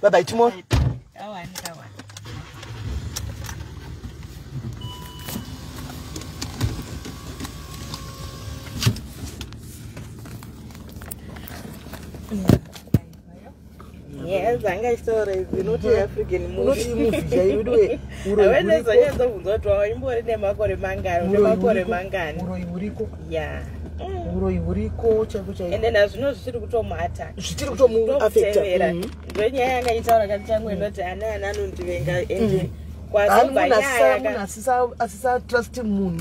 Bye bye tomorrow. Yes, I story. You know the African movie. You do it. When there's a yes, yeah. And then as no still to matter. Still to move affect. When you are going to asisa trust munhu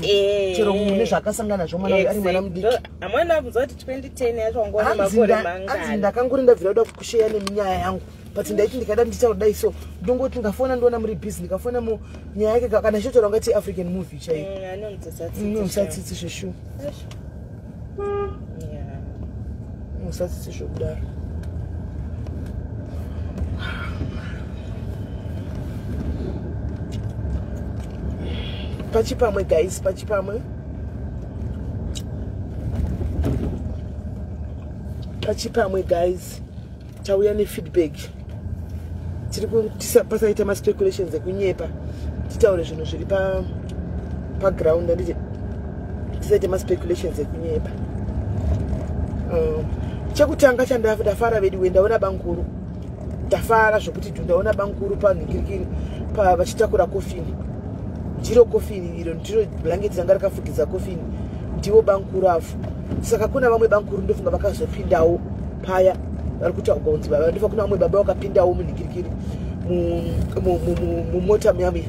chero munhu zvakasangana zvomwana ari mwana mudiki amwana kuzoti 2010 yacho ngona makore manga anzi ndakanguri ndabvira kuda kusheya nenyaya yangu but ndaiti ndikada ndichaudai so ndongoti ngafona ndona muri busy ndikafona mu nyaya yake kana shotora ngati African movie chai musatsitsi sheshu musatsitsi shokudaro Pachipamwe guys, pachipamwe guys. Tauya ne feedback. Tiri pasaita ma speculations ekunyepa. Titaure zvinhu zviri pa ground ndije. Tisaita ma speculations ekunyepa. Chekutanga chandafara vedu wendaona bankuru. Ndafara zvokuti ndaona bankuru pa nikirikini pa vachitakura coffin. Ndiro coffin iro ndiro blanket ranga rakafukidza coffin ndiwo bankuru afu saka kuna vamwe bankuru ndofunga vakazopindawo paya vari kuti agonzi baba ndofa kuna vamwe baba vakapindawo munikirikiri mumota myami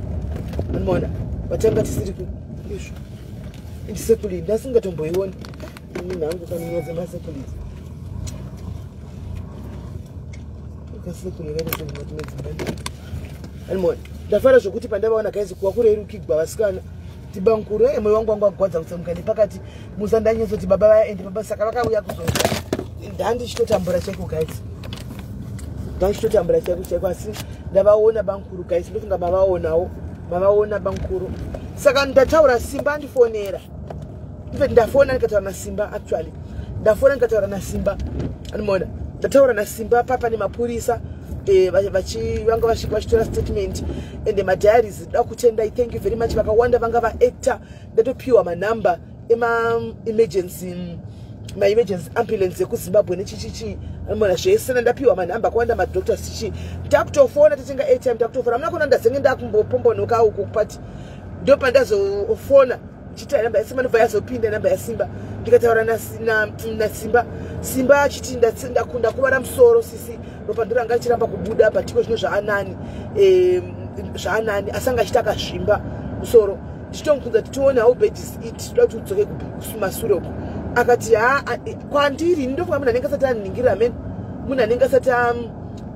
unoona vatanga tisiri izvo ndisekuli ndasingatomboioni nangu kanonyoze masekuli kasekuli kanesemumatimedzimani unoona ndafara zvokuti pandavaona kaisi kuwakurerukigwa vasikana tibankuru mwoyo wangu wanga wagwadza kutsemuka nepakati musandanyezoti baba vaende baba saka vakauya kuzoza ndandichitotambura chaiko kaisi ndandichitotambura chaiko asi ndavaona bankuru kaisi ndofunga mavaona bankuru saka ndataura Simba ndifonera ndafona ndikataura naSimba actually ndafona ndikataura naSimba unoona ndataura naSimba papa nemapurisa vanga vachitora statement and my diaries dakutenda. Thank you very much vakawanda vanga vaactor ndatopiwa manamba emergency ambulance ekuZimbabwe nechichichi mona zvese ndapiwa manamba kwanda madoctors chichi ndakutofona tatenga airtime ndakutofona muna kona ndazenge ndakumbopombonoka uko kupati ndo pandazofona chita namba yaSimba ndobva yazopinda namba yaSimba ndikataura Simba chiti ndakunda kuvara musoro sisi ropa ndoranga chiramba kubuda patiko zvino zvaanani asanga chitaka zvimba musoro chitomukudza titione how bad is it toda kuti udzoke kumasure uko akati kwandiri ndofunga munhu anenge asati aningira men munhu anenge asati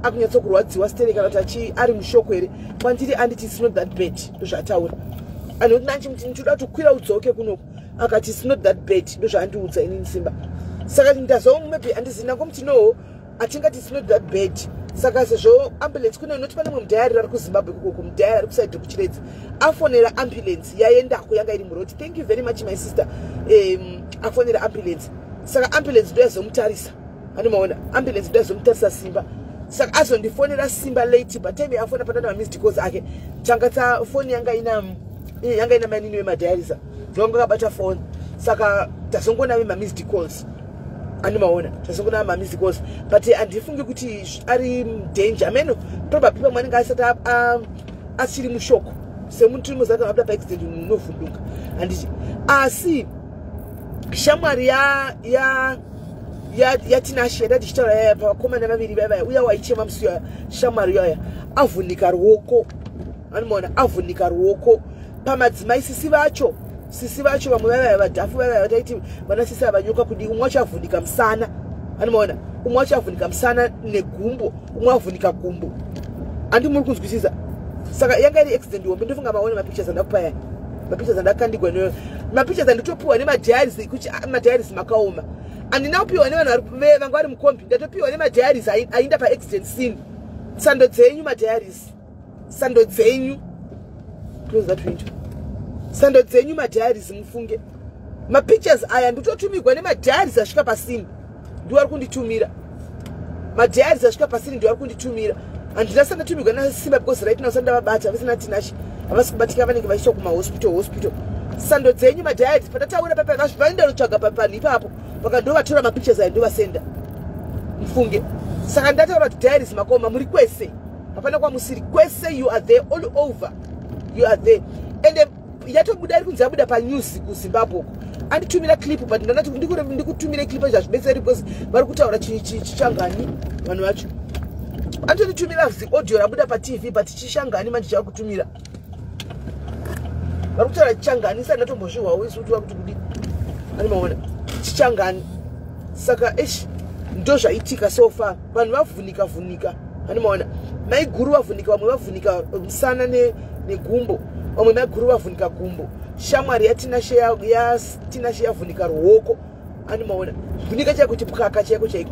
akunyatsokurwadziwa stereka kana kuti ari mushoko here kwandiri anditi it's not that bad ndozvataura anoti nanchimuti ndinoda kuti kwira udzoke kunoko akati it's not that bad ndozvaandiudza inini Simba saka maybe andizina ngomuti no atingati it's not that bad saka sezvo ambulance kuna unoti pane mumwe mudhayari ari kuZimbabwe kuko mudhayari ari kusaidhi kuchiredzi afonera ambulance yaendako yanga iri muroti. Thank you very much my sister. Afonera ambulance saka ambulance ndo yazomutarisa anomaona ambulance ndo yazomutarisa Simba saka azondifonera Simba late but time afona patana missed calls ake tanga phone yanga ina manini wemadhayarisa ndonga kabata phone saka tazongona missed calls anomaona tazongona missed calls but andifungi kuti ari danger meno probably pamwanenge asati asiri mushoko semuntu muzaka abda pa accident unovhunduka anditi asi shamwari ya tinasheda tichitaura pakomana vaviri vaya uya waichema musiya shamwari yaya avhunika ruoko anomaona avhunika ruoko pamadzimai sisi vacho vamwe vaya vadhafu vaya vataiti vana sisi avanyoka kudi umwe wacho avhunika musana anomaona umwe wacho avhunika musana negumbo umwe avhunika gumbo andi muri kuzwisisa saka yanga iri accident hombe ndofunga maone mapictures andakupa yani mapictures andakandigwa nayo mapictures anditopiwa nemadiaries kuti madiaries makaoma andina kupiwa nevanhu vanga vari mukombi ndatopiwa nemadiaries ainda pa accident scene sando dzenyu madiaries sando dzenyu close that window sando dzenyu madiaries mufunge mapictures aya nditotumigwa nemadiaries asvika pasini ndiwari kunditumira madhiaries asvika pasiri ndio ari kunditumira handina sanda tumirwa nasimba because right now sanda vabata vasina tinashi havasi kubatika vanenge vaiswa kumahospital sando dzenyu madhiaries patataura papa vaenda kutsvaga papanhu ipapo vakandovatora mapictures ayo ndovasenda mufunge saka ndataura kuti diaries makoma muri kwese hapana kwamusiri kwese you are there all over you are there and yatobuda ari kunzi yabuda panews kuzimbabwe anditumira clip but ndanati ndikutumire clip zvazvibetseri because vari kutaura chichangani vanhu vacho antonditumira audio rabuda patv but chichangani manje chava kutumira vari kutaura chichangani saka ndatombozvihwawo isi kuti vakuti kudi animaona chichangani saka ndo zvaitika so far vanhu vavhunika animaona maiguru vavhunika vamwe vavhunika musana negumbo vamwe maiguru vavhunika gumbo shamwari yatinashe yavhunika ruoko animaona vhunika chaiko chipukaka chaiko chaiko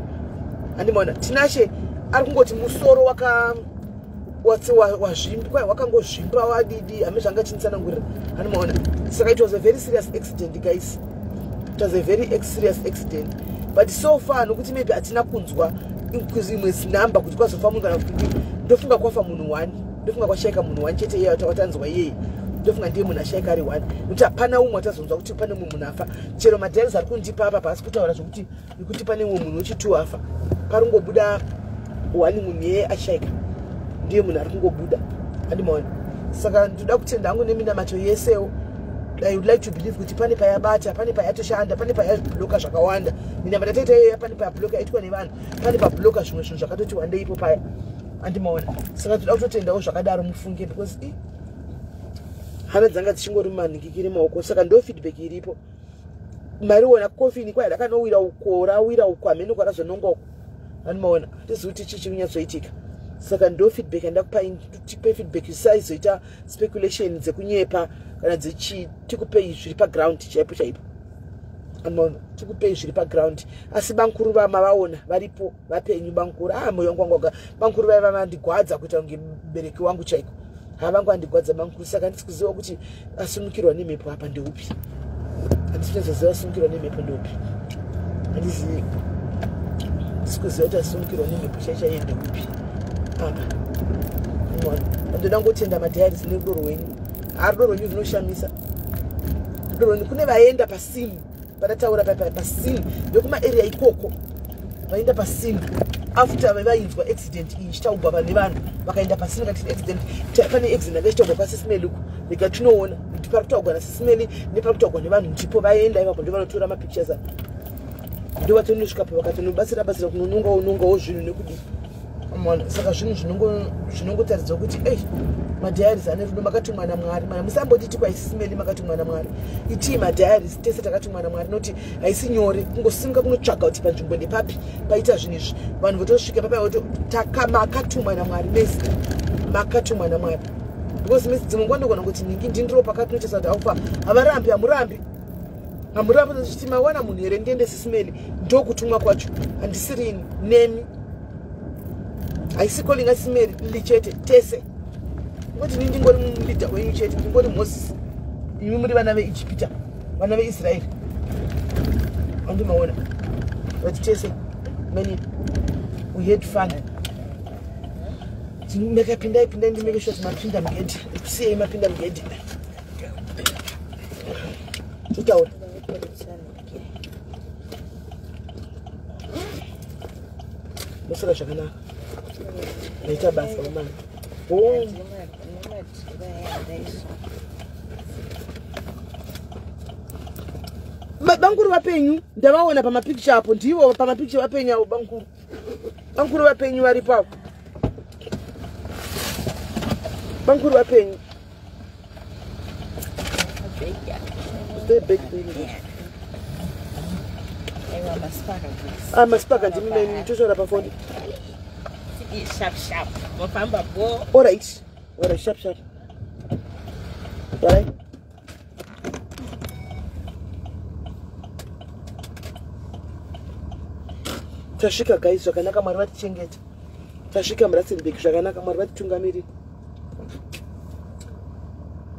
animaona tinashe ari kungoti musoro wakangozvimba wadidi hame zvanga chinitsanangurira animaona saka it was a very serious accident guys, it was a very serious accident but so far nokuti maybe hatina kunzwa imwe zinamba kuti kwazofa munhu kana kuti ndofunga kwafa munhu 1 ndofunga kwashaika munhu 1 chete iye watanzwa iyeye ndofunga ndiye munhu ashaika ari 1 nokuti hapana umwe watazonzwa kuti pane mumwe munhu afa chero madhiaries ari kundipa apa pasi kutaura zvokuti nekuti pane umwe munhu wechi2 afa paringobuda 1 munhu yeye ashaika ndiye munhu ari kungobuda handimaona saka ndoda kutenda hangu neminamato yesewo I would like to believe kuti pane payabata pane payatoshanda pane payabloka zvakawanda minamata taita iyoyo pane payabloka yaitwa nevanhu pane pabloka zvimwe zvinhu zvakatoti wandeipo paya handimaona saka toda kutotendawo zvakadaro mufunge because hana dzanga dzichingori mumanhingikiri maoko saka ndo feedback iripo mariona kofini kwai dakanowira ukora wira ukwamene kwarazvanonga uko handimaona hatizivi kuti chichi kunyatsoitika saka ndo feedback andakupai tipe feedback isaizoita speculation dzekunyepa kana tikupe zviri paground chaipo chaipo anoona tikupe zviri paground asi bankuru vamavaona varipo vapenyu bankuru moyo wangu wanga bankuru vaiva vandigwadza kuita kunge mubereki wangu chaiko havangu andigwadza bankuru saka handisi kuziva kuti asunukirwa nemhepo apa ndeupi handisi kuziva asunukirwa nemhepo ndeupi handisi kuziva kuti asunukirwa nemhepo chaichaiye ndeupi ndoda ngotenda madhiaries nerudoro rwenyu rudoro rwenyu runoshamisa rudoro rwenyu kune vaenda pasini patataura pasini nekumaarea ikoko vaenda pasini after vainzwa accident iyi chitaubva pane vanhu vakaenda pasini kati accident pane accident anga chitaubva kwasismeli uku rega tinoona kuti parikutaugwa nasismeli neparikutaugwa nevanhu ndipo vaenda ipapo ndovanotora mapictures avo ndovatonosvikapo vakatonobatsira kunonongawo zvinhu nekudii saka zvinhu zvinongotaridza kuti madhiaries ane rudo makatumwa naMwari mana musambotiti kwaisismeli makatumwa naMwari itii madhiaries tese takatumwa naMwari noti haisi nyore kungosimuka kunotsvaga kuti panzvimbo ndepapi paita zvinhu izvi vanhu votosvika papai makatumwa naMwari mese makatumwa naMwari because mese dzimwe nguva ndogona kuti ningi ndindiro pakati nochesa kuti aufa havarambi hamurambi nochiti mawana munhu here ndiende sismeli ndokutumwa kwacho handisirini nemi haisi calling asimeri lichete tese ngoti ndingori mumlida wenyu chete ndingori Moses imi muri vana veIjipita vana veIsraeri andimaona but tese many we had fun ndakapinda ndimeke sure mapinda mgedi kusiyei mapinda mgedi tutaura musora zvakanaka naita basa umana bankuru vapenyu ndavaona pamapicture apo ndivo pamapicture vapenyu avo bankuru vapenyu varipo apo bankuru vapenyu masipaka ndimimeni toshora pafoni sharp mafamba bo all right sharp right tasvika guys zvakanaka Mwari vatichengeta tasvika muRustenburg zvakanaka Mwari vatitungamirira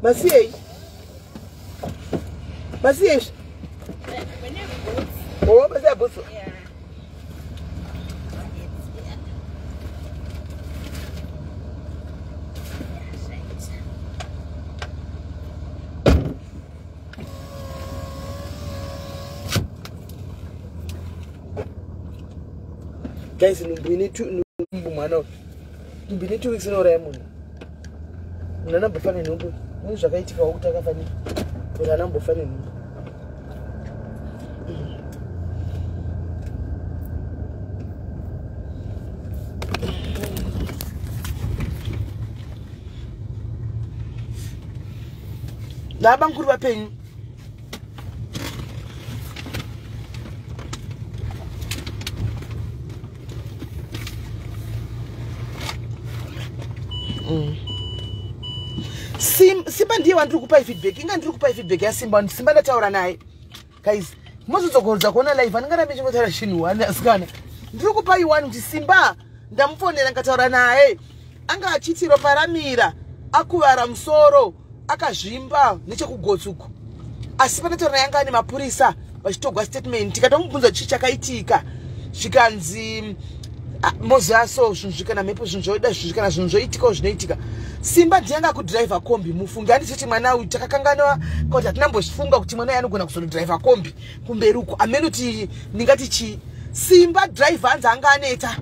masiyei basi oh basi abutso guys numbini tu mwana numbini 2 weeks no Raymond unana mbofane numbu munhu zvakaitika wakuti akafani unana mbofane numbu laba nkuru bapenyu Simba ndiye wandiri kupa feedback inga ndiri kupa feedback ya Simba ndataura naye guys mozodzokorodza kuona live anengarambe chingotaura chinhu wani asikana ndiri kupa iwani kuti Simba ndamufonera ngataura naye anga achiti ropa ramira akuvara musoro akazvimba nechekugotsuku asi panataura naye anga ane mapurisa vachitogwa statement tikatomubvunza chichi chakaitika zvikanzi mozaso zvinhu zvikana mhepo zvinhu zvoda zvinhu zvikana zvinhu zvoitikawo zvinoitika Simba ndianga kudriver kombi mufungi andisiti mwana uyu takakanganwa kuti hatinambozvifunga kuti mwana uyu anogona kuzodriver kombi kumberi uko amene kuti ndingati chi Simba driver anzi anga aneta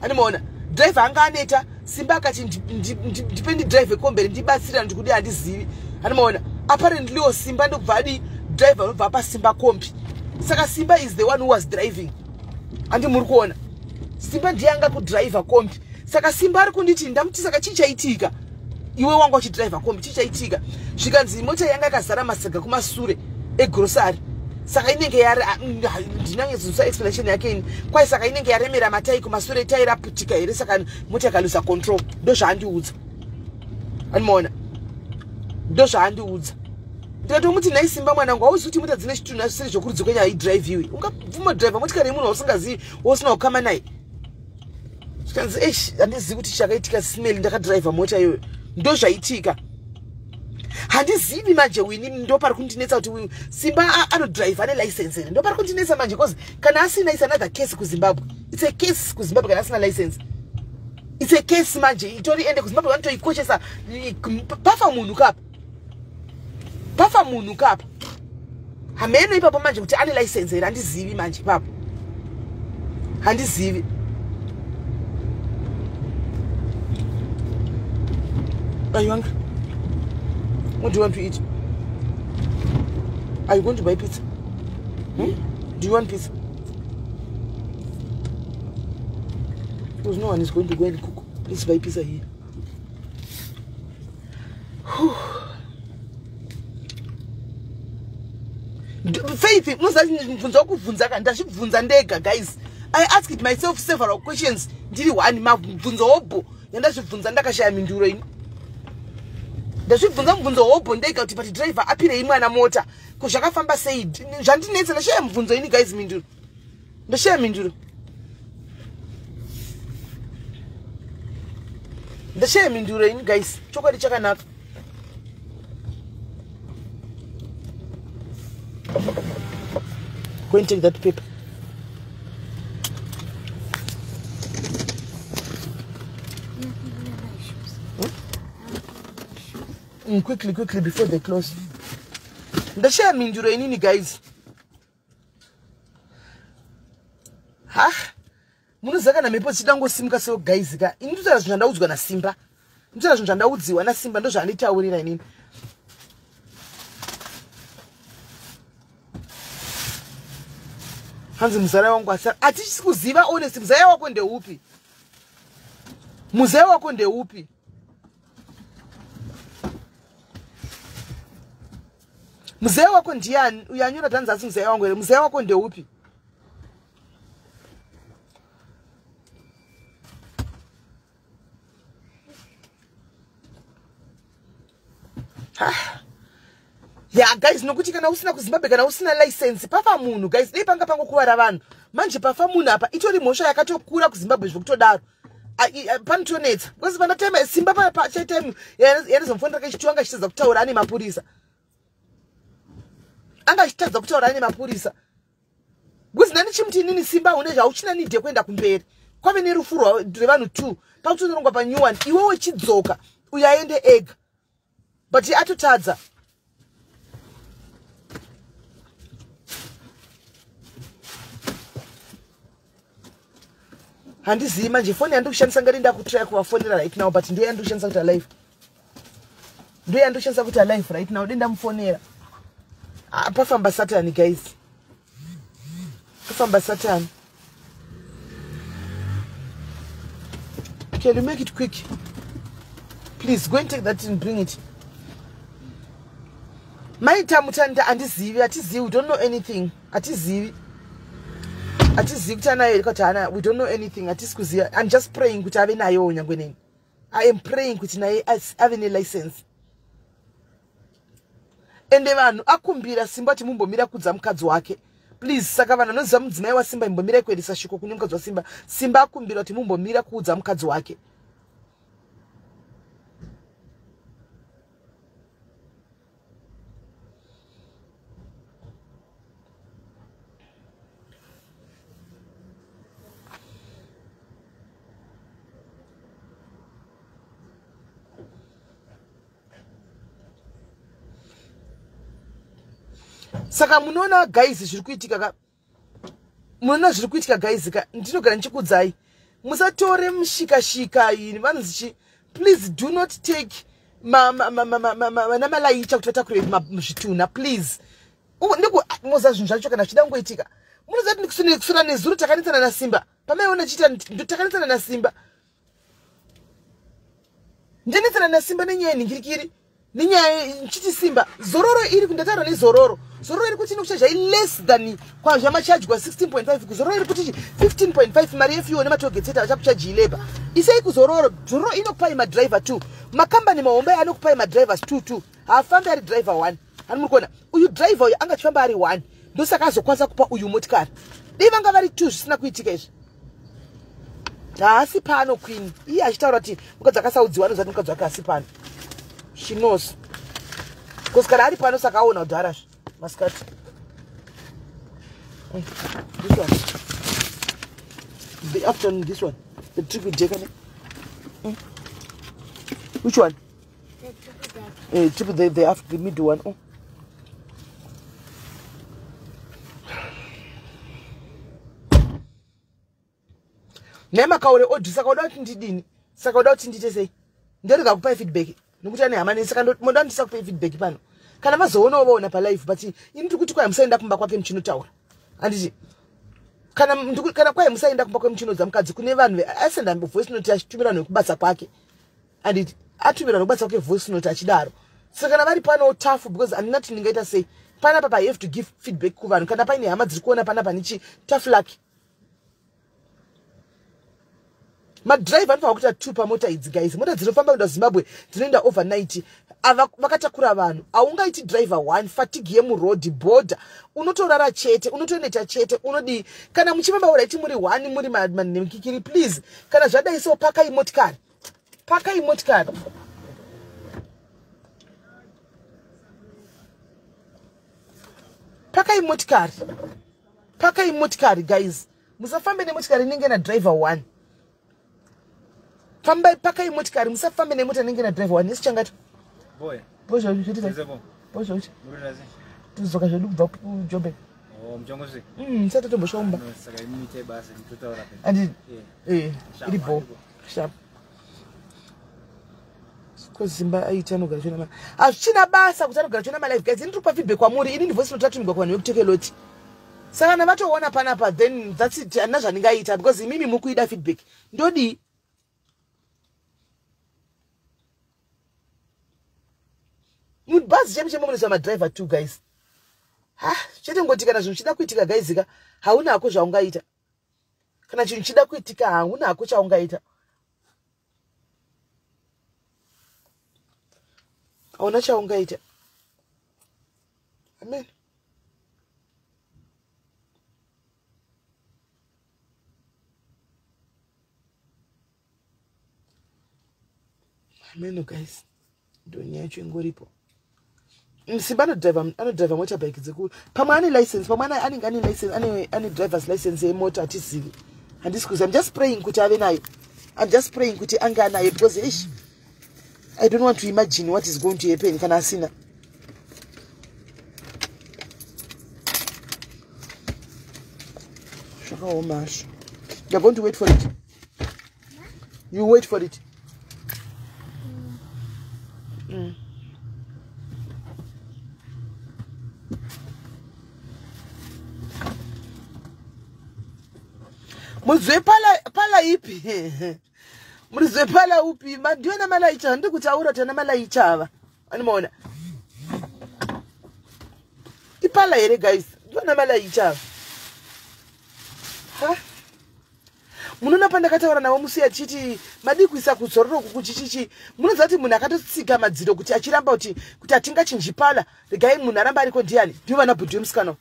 animaona driver anga aneta Simba akati ndipendi driver kombi ndibatsira ndikudi handizivi animaona apparently Simba ndokubva adi driver unobva pa Simba kombi saka Simba is the one who was driving andi muri kuona Simba ndiye anga kudriver kombi saka Simba ari kunditi ndamuti saka chichaitika iwe wanga uchidriver kombi chichaitika zvikanzi mota yanga yakazara masaga kumasure egrocery saka inenge yari ndinanyezosa explanation yake ini kwai saka inenge yaremera matai kumasure tairi aputika here saka mota ikalusa control ndo zvaandiudza animaona ndo zvaandiudza ndikatomuti nhai Simba mwanangu hauzi kuti mota dzine chitunhu asiri zvokurudzwa kwenyaya idrive iwe ungabvuma driver motikari yemunhu wausingazivi wausina kukama naye zvikanzi handizivi kuti chakaitika smell ndakadriver mota iyoyo ndo zvaitika handizivi manje wini ndo pari kundinetsa kuti Simba anodrive ane license ere ndo pari kundinetsa manje because kana asina is another case kuZimbabwe it's a case kuZimbabwe kana asina license it's a case manje itori ende kuZimbabwe vanotoikoshesa pafa munhu kapa hameno ipapo manje kuti ane license ere handizivi manje ipapo handizivi Are you hungry? What do you want to eat? Are you going to buy pizza? Do you want pizza? Because no one is going to go and cook. Let's buy pizza here. Faith, guys. I asked myself several questions. Did you want ndazvibvunza mubvunzo wobho ndega kuti pati driver apire imwana mota kuzvakafamba sei zvandinetsa ndashaya mubvunzo ini guys minduro ndashaya minduro ini guys chokwadi chakanaka go and take that paper quickly before they close. Ndashare minduro inini guys. Munozaka na mepo chidangosimuka so guys ka. Indutara zvinhu zvandaudzwa na Simba. Ndutara zvinhu zvandaudziwa na Simba ndo zvanditaurira inini. Hanzi muzaya wangu asara. Atichisi kuziva honest muzaya wako ndeupi? Muzaya wako ndeupi? Mzee wako ndiani? Uyanyura tanzasi mzee wangu ere mzee wako ndeupi? Yeah guys nokuti kana usina kuZimbabwe kana usina license pafa munhu guys dei panga pangokuvara vanhu manje pafa munhu apa itori mhosva yakatokura kuZimbabwe zvokutodaro panotonetsa because panatema Simba pa time yanezomfonera kachitwanga chitadza kutaura ane mapurisa anga chitadza kutaura ane mapurisa because nani chimuti nini Simba une zvauchina nidhe kuenda kumberi kwave nerufurwa revanhu 2 pautonorongwa pa new one iwewe chidzoka uyaende ega but atotadza handizivi manje foni yandikushandisa ngati ndakutry kuvafonera right now but ndiyo yandikushandisa kuti alive ndiyo yandikushandisa kuti alive right now dendamufonera pafamba satani guys pafamba satani. Can you make it quick please? Go and take that and bring it. Maita mutanda andizivi atizivi, we don't know anything. Atizivi kutana yekotana, we don't know anything. Atisikuziya. I'm just praying kuti ave nayo nyangweneni. I am praying kuti naye ave ne license. Ende vanhu akumbira Simba kuti mumbomira kudza mukadzi wake. Please saka vanhu vanoziva mudzimai wa Simba imbomira kuendesa shoko kune mukadzi wa Simba. Simba akumbira kuti mumbomira kudza mukadzi wake. Saka munoona guys zviri kuitika guys ka ndinogara ndichikudzai musatore mushika ini vanzi please do not take namalaita kuti vatakure muzvituna please ndiko moza zvinhu zvacho kana zvida ngoitika munozati kusura nezuro takanetsana na Simba pamaiona chita takanetsana na Simba ndenetsana na Simba nenyaya yenhingirikiri nenyaya chiti Simba zororo iri kundataura nezororo zororo iri kuti nokucha zvai less than kwa zvamachajwa 16.5 kuzororo iri kuti 15.5 mari yefuel nematogetseta vachakuchaji labor isei kuzororo zororo inokupai madriver 2 makambani mahombe anokupai madrivers 2 haafambi ari driver 1 ani muri kuona uyu driver uyu anga chifamba ari 1 ndosaka azokwanisa kupa uyu motikari dei vanga vari 2 zvisina kuitika izvi haasi pano queen iye achitaura kuti mukadzi akasaudziwa anozati mukadzi wake hasi pano she knows because kana ari pano saka aona kuti arash maskati this one the afternoon this one the trick with Jacob which one triple the after the middle one nema kaure odi saka uda kuti ndidini saka uda kuti ndite sei nderega kupa feedback nokuti ane hama neni saka moda ndisa kupa feedback pano kana vazoona vaona pa live but ini tikuti kwa musaenda kumba kwake muchinotaura anditi kana kwa musaenda kumba kwake muchinodza mukadzi kune vanhu asenda voice note achitumira nokubasa kwake anditi atumira nokubasa kwake voice note achidaro saka kana vari pano tough because andina kuti ndingaita sei pana papa I have to give feedback kuvanhu kana paine hama dziri kuona pana panichi tough luck madriver anofanira kuita 2 pamota idzi guys mota dzinofamba kuenda Zimbabwe dzinoenda overnight ava vakatakura vanhu aungaiti driver 1 fatigue yemuroad border unotorara chete unotoneta chete unodi kana muchifamba uraiti muri 1 muri manemkikiri please kana zvadai so pakai motikari pakai motikari guys musafambe nemotikari inenge na driver 1 fambai pakai motikari musafambe nemota inenge na driver 1 isichangata boy zvoiti tizoka zvedu kubva kuJoburg mjongozi sata tomboshaumba saka imite basa nditotaura andi iri bo sharp kozimba aita nogara chona azvichina basa kuti anogara chona live guys ndiri feedback kwamuri ini voice note yatumigwa kuvanhu vekutekeloti saka navatoona panapa then that's it andina zvandingaita because imimi mukuida feedback ndodi mubhazi chemuchemo munoisa madriver 2 guys chete ngoti kana zvinhu chida kuitika guys ka haunako zvaungaita kana chinhu chida kuitika haunako chaungaita hauna chaungaita amen amen guys ndoni yacho ingoripo Simba anodriver motorbike dzikuru pamwe ane license pamwe anenge ane license ane driver's license yemota atizivi handisikuziva I'm just praying kuti ave nayo I'm just praying kuti ange anayo because I don't want to imagine what is going to happen kana asina shakaoma asho. You're going to wait for it. You wait for it. Muzwe pala ipi. Muzwe pala upi. Ndiwe na malaicha. Ndu kutaura tana malaicha ava. Animona. Ipala ere guys. Ndiwe na malaicha ava. Ha? Munona panda kataura nawo musiya chiti madikuisa kuzororo kuchichichi. Munozati munhu akatotsika madziro kuti achiramba kuti atinga chinjipala. Regai munhu aramba ariko ndiani? Ndiwe vana bhudhu musikano.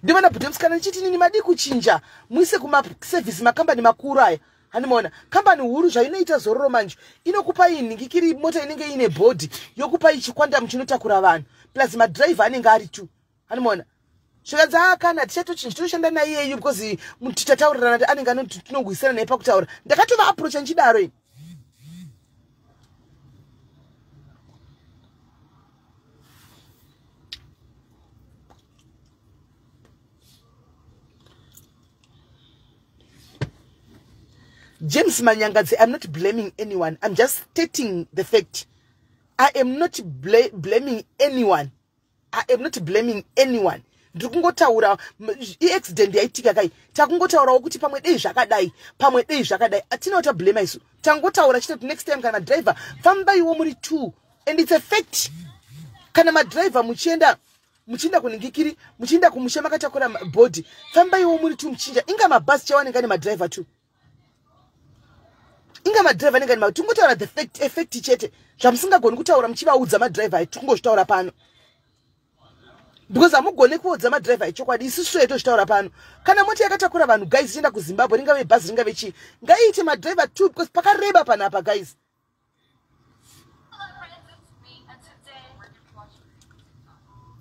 Ndivana bhuti musikana chiti nini madi kuchinja muise kuma service makambani makuru aya. Hanimona kambani huru zvainoita zororo manje inokupa inhingikiri mota inenge ine body yokupa ichikwanda muchinotakura vanhu plus madriver anenge ari tu. Hanimona zvikanzi kana tichatoshanda naye iyeyu because tichataurira nati anenge anoti tinogwisana naye pakutaura ndakatova approach nchidaro ini. James Manyangadze, I'm not blaming anyone. I'm just stating the fact. I am not blaming anyone. I am not blaming anyone. Ndikungotaura accident yaitika kai. Takungotaura ukuthi pamwe dei zvakadai. Atina uta blame isu. Tangotaura chiti next time kana driver famba iwo muri 2 and it's a fact. Kana ma driver muchienda kuningikiri, muchienda kumushema katakura body. Famba iwo muri 2 muchinja. Inga mabus chawanenge ni ma driver too. Inga madriver nenge ma tungotaura the effect chete zvamusingagoni kutaura muchivaudza madriver tikungozvitaura pano because amugone kuudza madriver chokwadi isusu etozvitaura pano kana moti yakatakura vanhu guys chienda kuZimbabwe ringave bhazi ringave chi ngaiite madriver too because pakareba panapa guys.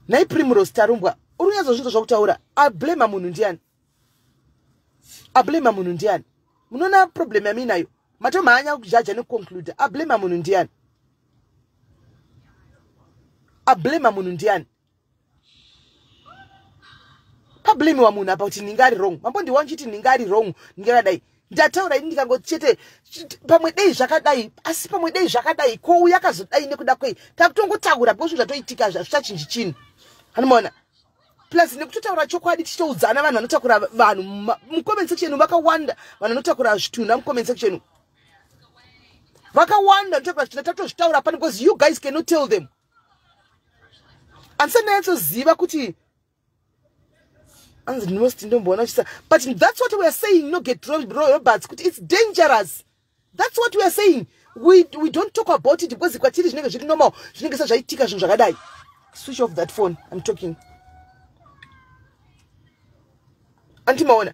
Nai Primrose Tarumbwa urunyazozvinzo zvakutaura ablema munhu ndiani munona problem yami nayo matomanya kujaja nekuconclude ablema munhu ndiani pablame wa munhu apa kuti ningari wrong mambo ndiwanchiti ningari wrong ndingadai ndataura ini ndikangochete pamwe dei zvakadai asi pamwe dei zvakadai ko yakazodai nekuda kwei takutongotaura because zvatoitika zvachachinji chini. Hanimona plus nekutotaura chokwadi tichoudzana vanhu vanotakura vanhu mucomment section vakawanda vanhu vanotakura zvitunha mucomment section vakawanda vanotakura zvitunha tatozvitaura pano because you guys cannot tell them. Ansananyatsoziva kuti but that's what we are saying. No get robots. It's dangerous. That's what we are saying. We don't talk about it because it's normal. Switch off that phone. I'm talking. Antimaona.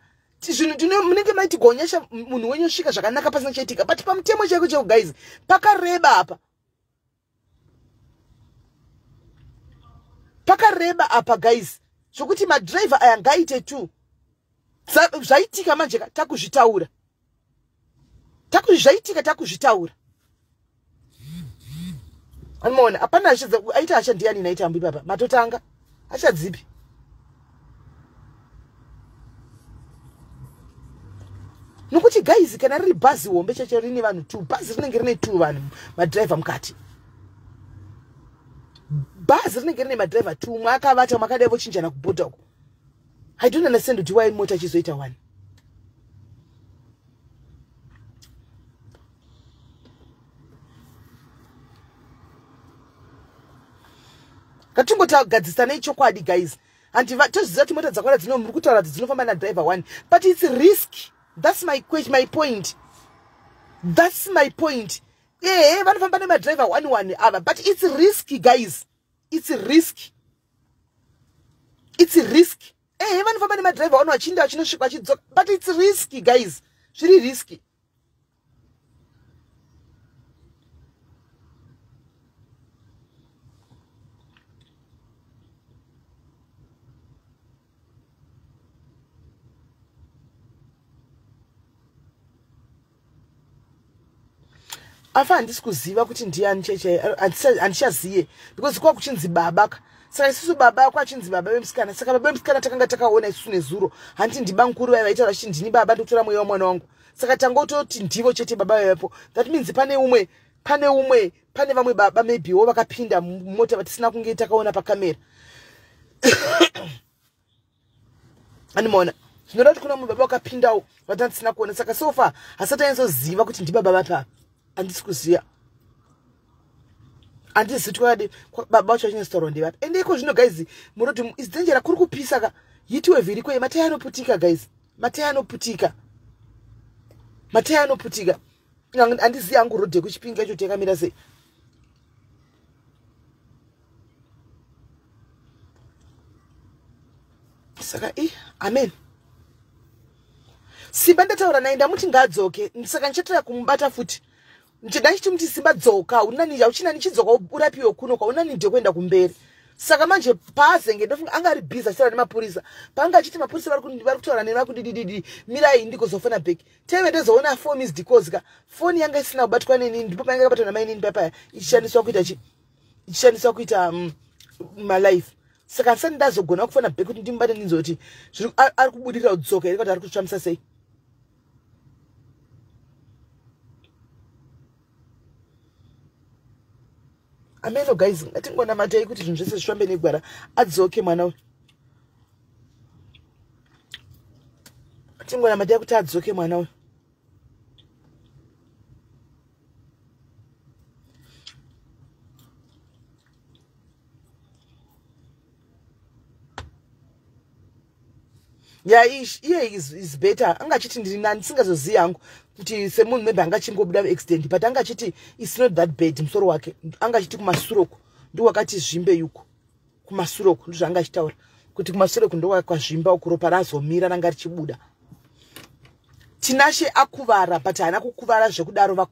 Munenge maiti kuonyesha munhu wenyu svika zvakanaka pasina chaitika but pamutemo chako cheko guys pakareba apa guys zvokuti madriver aya ngaite tu zvaitika manje takuzvitaura anoona hapana aita ashandiani naita ambi baba matotanga achadzipi nokuti guys kana riri bhazi hombe cheche rine vanhu 2 bhazi rinenge rine 2 vanhu madriver mukati bhazi rinenge rine madriver 2 mwakavata makadai vochinjana kubhodha uko. I don't understand kuti why mota chizoita 1. Katungotagadzisana ichokwadi guys and toziva kuti mota dzakwada dzino muri kutaura kuti dzinofamba nadriver 1 but it's risk. That's my point. That's my point. Yeah, vanofamba nemadriver 1 ava but it's risky guys. It's risk. Vanofamba nemadriver 1 vachinda vachinosvika vachidzoka but it's risky guys. Zviri risky. Afa handisi kuziva kuti ndiani cheche handichaziye because kwa kuchinzi baba saka isusu baba kwa chinzi baba vemusikana saka baba vemusikana takanga takaona isusu nezuro handiti ndiba mukuru vaita vachiti ndini baba ndotora mweya wamwana wangu saka tangototi ndivo chete baba vapo. That means pane vamwe baba maybe wo vakapinda mota vatisina kunge takaona pakamera. Animona zvinoda kuti kuna munhu baba vakapindawo vatisina kuona, saka so far hasati anyasoziva kuti ndibaba vapa. Handisi kuziva, handisi twadi baba vacho vachinestaurwa ndevapi. Ende iko zvino guys munoti izidenjera kuri kupisa ka yitiwe vhiriko mataya anoputika guys, mataya anoputika. Handisi yangu rodhe kuchipinga icho tekamira sei. Saka amen. Simba ndataura naye ndamuti ngaadzoke, saka ndichatora kumubata futi. Ndachiti muti Simba dzoka, unani uchina nichidzoka urapiwe kuno kwa unani ndokwenda kumberi. Saka manje paazenge ndofunga angari busy achitaura nemapurisa. Panga achiti mapurisa vari kutaura neni vakundidididi mirai ndikozofona back. Teve ndozoona phone is dikozka. Phone yanga isina kubatwa neni ndipo panga kabatwa na maini papa ichishandiswa kuita my life. Saka sani ndazogona kufona back kuti ndimbate ndinzoti ari kubudira udzoka ere kuti ari kutsvamisa sei. Ameno guys, ngatingona matai kuti zvinhu zvese zvifambe negwara. Adzoke mwana we. Ngatingona matai kuti adzoke mwana we. Yeah, is better. Angachiti ndinani singazozivi yangu kuti semunhu maybe angachingobuda accident, but angachiti it's not that bad musoro wake. Angachiti kumasuroko ndo wakati zvimbe yuko. Kumasuroko ndo zvangachitaura kuti kumasuroko ndo wakazvimba ukuropa razomira ranga richibuda. Tinashe akuvara but haana kukuvara zvekudaro,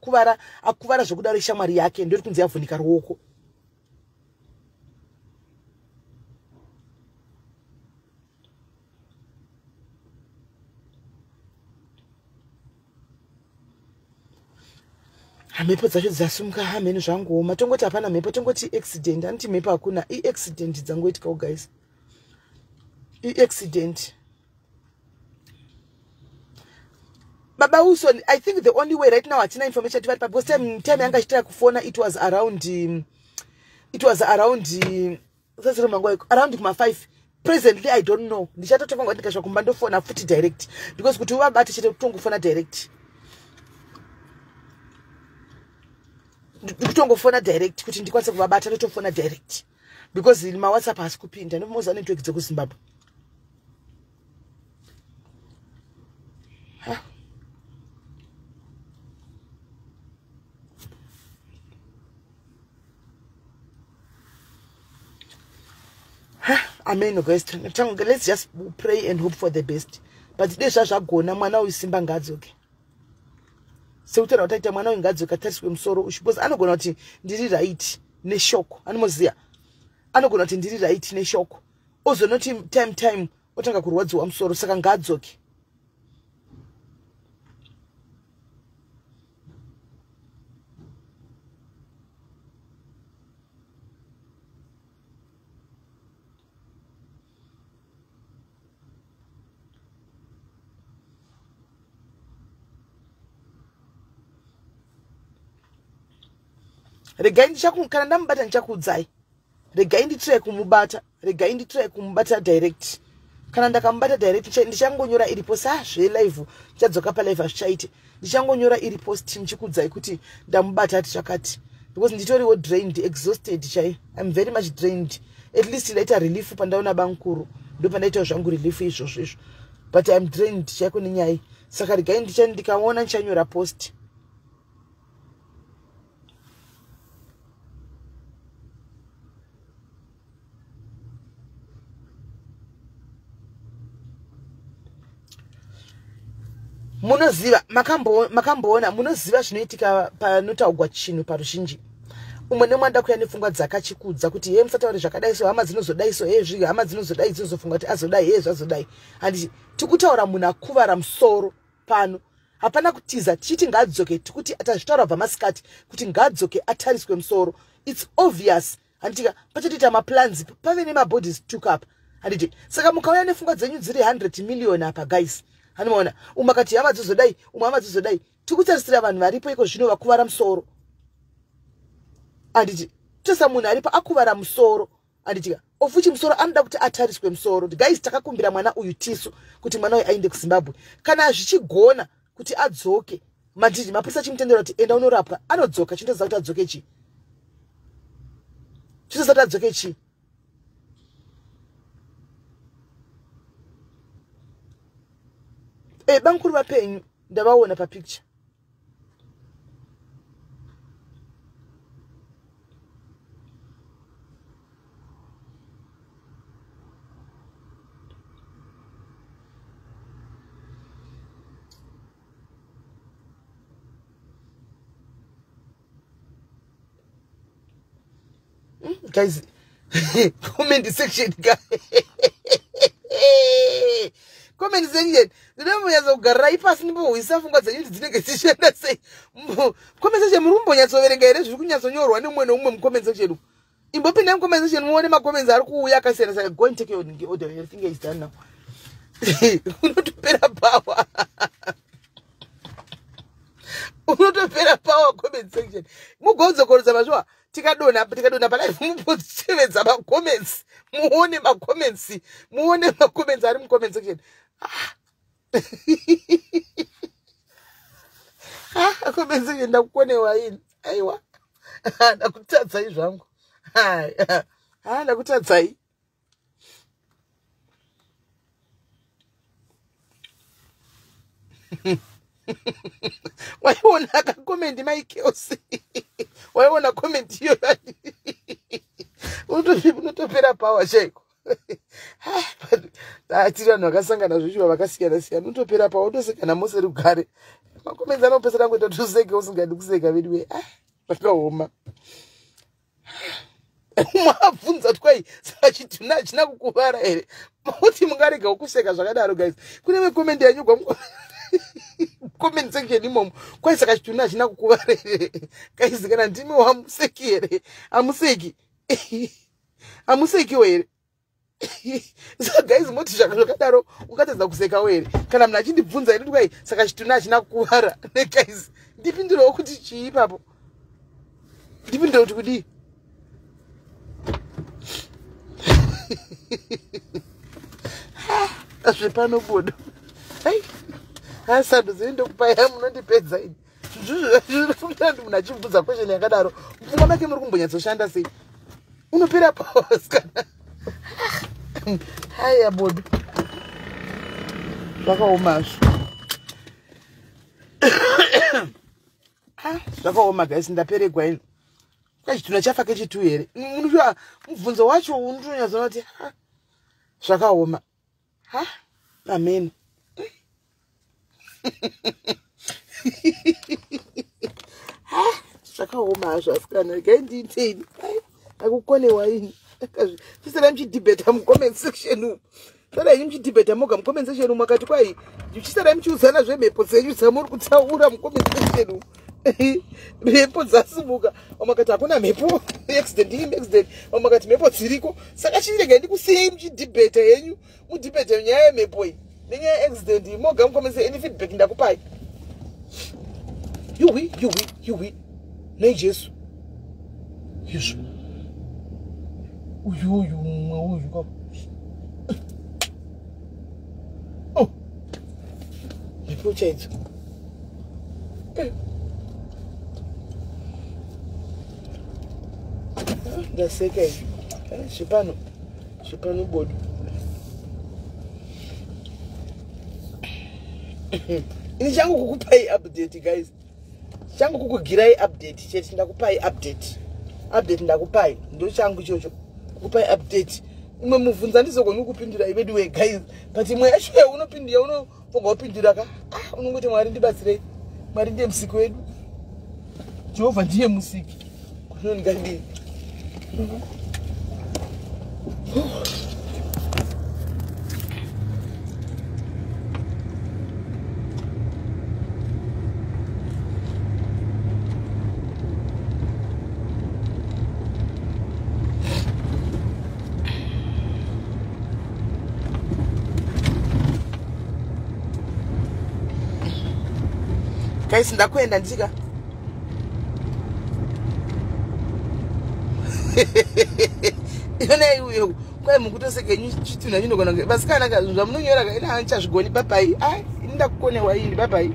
akuvara zvekudaro ishamwari yake ndio kunzi yavhunika ruoko. Mhepo dzacho dzasumuka hamene zvangooma. Tongoti hapana mhepo, tongoti accident. Handiti mhepo hakuna. Accident dzangoitika guys. Accident. Baba Wilson, I think the only way right now hatina information because time yanga achitira kufona it was around around kuma 5. Presently I don't know. Ndichatotanga kuti ndikasha kumba ndofona futi direct because kuti ubate chete kutongofona direct. Kutongofona direct kuti ndikwanise kuvabata ndotofona direct because ma WhatsApp has kupinda ndomoza network dzeku Zimbabwe. Amen guys, let's just pray and hope for the best. But desha zvagona mwana uisimba ngadzoke. Seutera utaita mwana wengadzoka tariswe musoro because anogona kuti ndiri right neshoko. Anomoziya anogona kuti ndiri right neshoko ozonoti time otanga kurwadziwa musoro saka ngadzoke. Regai ndichakukana ndamubata ndichakudzai. Regai nditire kumubata. Regai nditire kumubata direct. Kana ndakamubata direct ndichangonyora iri post live. Ndichadzoka pa live azvichaite. Ndichangonyora iri post ndichikudzai kuti ndamubata ati chakati. Because nditoriwo drained, exhausted chai. I'm very much drained. At least ndaita relief pandaona bankuru. Ndo pandaita zvangu relief izvozvo. But I'm drained chaiko nenyai. Saka regai ndikaona ndichanyora post. Munoziva makamboona munoziva zvinoitika panotaugwa chinhu paruzhinji. Umwe nemwanda kuya nepfungwa dzakachikudza kuti ye musataure zvakadai so hama dzinozodai so zvi hama dzinozodai dzozofunga kuti azodai zvazodai. Handiti tikutaura munhu akuvara musoro pano. Hapana kutiza tichiti ngadzoke tikuti atazvitaura vamasikati kuti ngadzoke atariswe musoro. It's obvious. Handika pachatoita maplans pave nema bodies took up. Handiti saka mukauya nepfungwa dzenyu dziri 100 million apa guys. hanoona umakati hama dzozodai hama dzozodai tikutarisira vanhu varipo iko zvino vakuvara musoro anditi tosa munhu aripo akuvara musoro anditika ofuchi musoro anoda kuti atariswe musoro guys takakumbira mwana uyu tisu kuti mwana uyu aende kuZimbabwe kana zvichigona kuti adzoke madhidhi mapurisa chimutendera kuti enda unorapwa anodzoka chinoza kuti adzoke chi chinoza kuti adzoke chi bankuru vapenyu ndavaona papicture guys comment section comment section ndinomunyazo kugara ipasi ndimbohwisa pfungwa dzenyu kuti dzinenge dzichishanda sei comment section muri kumbonyatsoverenga here zviri kunyatsonyorwa nemumwe neumwe mucomment section imbopinda mucomment section muone macomments ari kuuya akasiyana siyana go and take your order everything is done now unotopera power unotopera power comment section mugonzokorotsa mazviwa tikadona palive muposevedza macomments muone macomments ari mucomment section comment section ndakukonewa ini aiwa ndakutadzai zvangu ndakutadzai waiona akakomendi maikeosi waiona komenti iyo unotopera pawa chaiko tiri vanhu vakasangana zvichiva vakasiyana siyana unotopera pawa utosekana mose rugare makomenzi anopesera ngoita tuseke usingadi kuseka vediwe zvakaoma mwabvunza twai saka chituna hachina kukuvara here kuti mungarega kuseka zvakadaro guys kune vekomendi yanyugwa comment section imomo kwai saka chituna hachina kukuvara here guys kana ndimi wamuseki here amusekiwo here so guys moti zvakadaro ungatadza kuseka here kana munhu achindibvunza iri twai saka chituna hachina kukuvara guys ndipindirewo kuti chii ipapo ndipindire kuti kudii zvepano bodo asando zviende kupaya munondipedza ini zvinofungira kuti munhu achibvunza kwesheni yakadaro mupfungwa make muri kumbonyatsoshanda sei unopera pawasikana haya bodo zvakaomazvo zvakaoma guys ndaperegwa ini chituna chafa kechitu here munozviwa mubvunzo wacho unotonyatsoona kuti zvakaoma amen zvakaoma hazvo asikana gai ndiitei akukonewa ini chisara muchidhibheta mucomment section umu sara inyu muchidhibheta moga mucomment section umu akati kwai chisara muchiuzana zvemhepo dzenyu dzamuri kutaura mucomment section umu mhepo dzasimuka vamakati hakuna mhepo accident vamakati mhepo dziriko saka chirega ndikusiyei muchidhibheta yenyu mudhibheta nyaya yemhepo iyi nenyaya yeaccident moga mukomese any feedback ndakupai yuwi nei jesu yesu uyu mumwe uyu ka mhepo chaidzo ndaseka izvi zvepano bodo ini changu kukupai update guys changu kukugirai update chete ndakupai update ndakupai ndo changu chocho kukupai update imwe muvhunza ndizogoni kupindura iveduwe guys but imwe yacho unopindira unofunga upindura ka unongoti mwari ndibatsirei mwari ndiye musiki wedu jehovha ndiye musiki kunondingandii kaisi ndakwenda ndika yone uyo kwa mukutoseke chitu na nyino kona basikana kazunza munonyora ina ancha zvigoni papai ai ndakukone waini papai